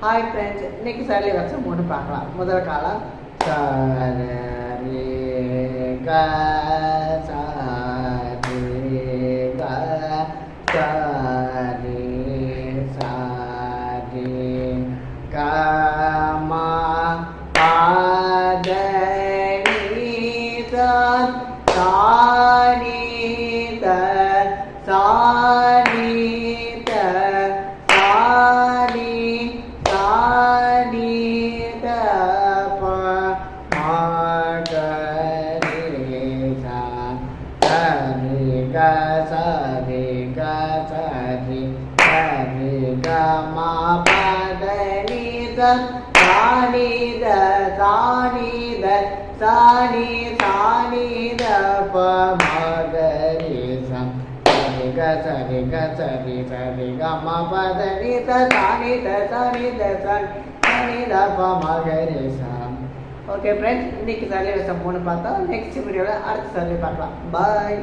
Hi friends, இன்னைக்கு சரளி வச்ச 3 பார்க்கலாம். முதல் காலம் சரி க சரி க சரி சரி க மா பா த நீ த சா நீ த சா நீ த சா நீ சா நீ த ப மா க ரே சா சரி க சரி க சரி சரி க மா ப த நீ த சா நீ த சா நீ த சா நீ சா நீ த ப மா க ரே சா சரி க சரி க சரி சரி க மா ப த நீ த சா நீ த சா நீ த சா நீ த ப மா க ரே சா. ஓகே ஃப்ரெண்ட்ஸ், இன்னைக்கு சரளி வச்ச 3 பார்த்தோம். நெக்ஸ்ட் வீடியோவில் அடுத்த சரளி பார்க்கலாம். பாய்.